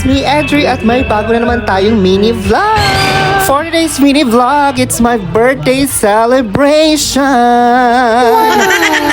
me, Edri, at may bago na naman tayong mini vlog. For today's mini vlog, it's my birthday celebration.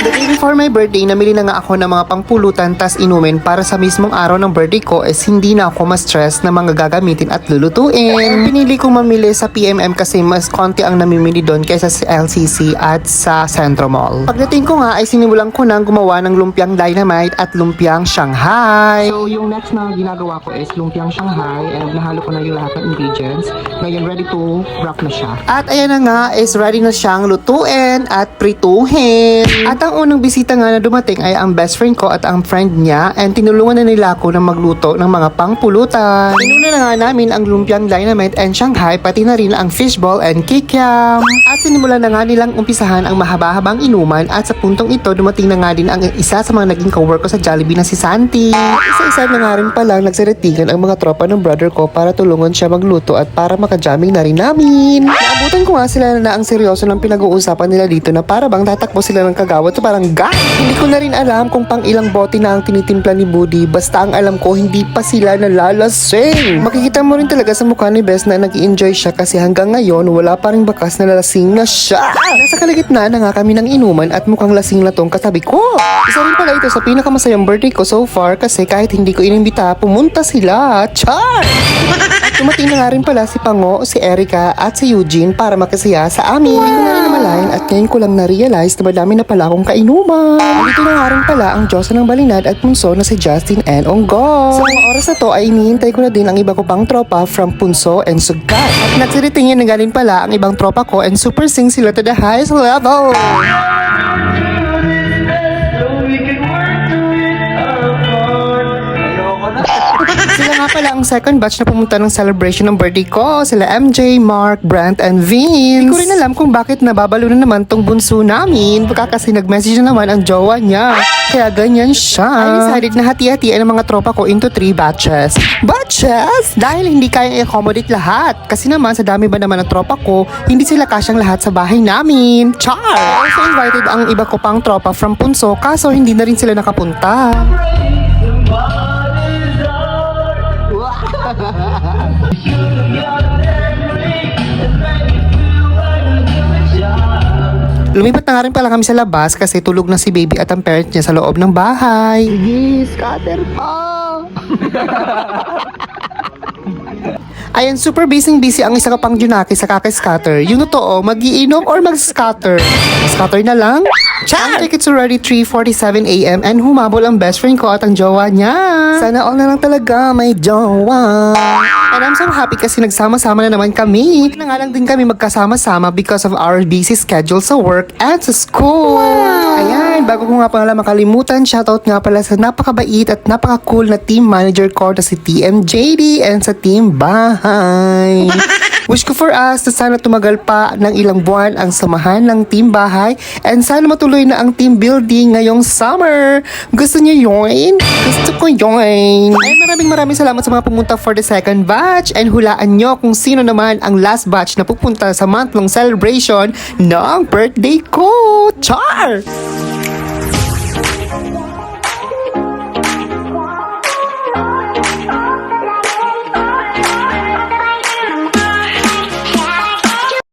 The day before my birthday, namili na nga ako ng mga pangpulutan tas inumin para sa mismong araw ng birthday ko is hindi na ako ma-stress na mga gagamitin at lulutuin. Pinili kong mamili sa PMM kasi mas konti ang namimili doon kaysa sa LCC at sa Centro Mall. Pagdating ko nga ay sinimulan ko nang gumawa ng lumpiang dynamite at lumpiang Shanghai. So yung next na ginagawa ko is lumpiang Shanghai and nahalo ko na yung lahat ng ingredients. Ngayon ready to wrap na siya. At ayan na nga is ready na siyang lutuin at prituhin. At ang unang bisita nga na dumating ay ang best friend ko at ang friend niya and tinulungan na nila ako na magluto ng mga pangpulutan. Inuna na nga namin ang lumpiang dynamite and Shanghai pati na rin ang fishball and kikiam. At sinimulan na nga nilang umpisahan ang mahaba-habang inuman at sa puntong ito dumating na nga din ang isa sa mga naging coworker ko sa Jollibee na si Santi. Isa-isa na nga rin palang nagsiretigan ang mga tropa ng brother ko para tulungan siya magluto at para makajamming na rin namin. Naabutan ko nga sila na ang seryoso ng pinag-uusapan nila dito na para bang tatakbo sila ng kagawad sa barangay. Hindi ko na rin alam kung pang ilang bote na ang tinitimpla ni Budi, basta ang alam ko hindi pa sila nalalasing. Makikita mo rin talaga sa mukha ni Bes na nag-i-enjoy siya kasi hanggang ngayon wala pa rin bakas na nalasing na siya. Nasa kalagitnaan na nga kami ng inuman at mukhang lasing na tong katabi ko. Isa rin pala ito sa pinakamasayang birthday ko so far kasi kahit hindi ko inimbita, pumunta sila. Char! At tumating na nga rin pala si Pango, si Erica at si Eugene para makasaya sa amin. Hindi ko na rin namalayan at ngayon ko lang na-realize na madami na pala akong kainuman. Dito na nga rin pala ang Diyosa ng Balinad at Punso na si Justin and Onggo. Sa mga oras na to ay hinihintay ko na din ang iba ko pang tropa from Punso and Sugat. At nagsiritingin na galing pala ang ibang tropa ko and super sing sila to the highest level. Sila nga pala ang second batch na pumunta ng celebration ng birthday ko. Sila MJ, Mark, Brent, and Vince. Hindi ko rin alam kung bakit nababalo na naman tong bunso namin. Baka kasi nag-message na naman ang jowa niya. Kaya ganyan siya. I decided na hati-hatiin ang mga tropa ko into 3 batches. Batches? Dahil hindi kayang i-accommodate lahat. Kasi naman sa dami ba naman ng tropa ko, hindi sila kasyang lahat sa bahay namin. Char! I also invited ang iba ko pang tropa from Punso kaso hindi na rin sila nakapunta. Lumipat na nga rin pala kami sa labas kasi tulog na si baby at ang parent niya sa loob ng bahay. Sige, scatter pa! Ayan, super busy ang isa ka pang Junaki sa kaka-scatter. Yung totoo, mag-iinom or mag-scatter? Scatter na lang? Ang tickets already 3:47 AM and humabol ang best friend ko at ang jowa niya. Sana all na lang talaga may jowa. And I'm so happy kasi nagsama-sama na naman kami. Na nga lang din kami magkasama-sama because of our busy schedule sa work and sa school. Wow. Ayan, bago ko nga pala makalimutan, shoutout nga pala sa napakabait at napaka-cool na team manager ko na si TMJD and sa team bahay. Wish ko for us na sana tumagal pa ng ilang buwan ang samahan ng team bahay and sana matuloy na ang team building ngayong summer. Gusto niyo yun? Gusto ko yun. Ay, maraming salamat sa mga pumunta for the second batch and hulaan nyo kung sino naman ang last batch na pupunta sa month-long celebration ng birthday ko. Char!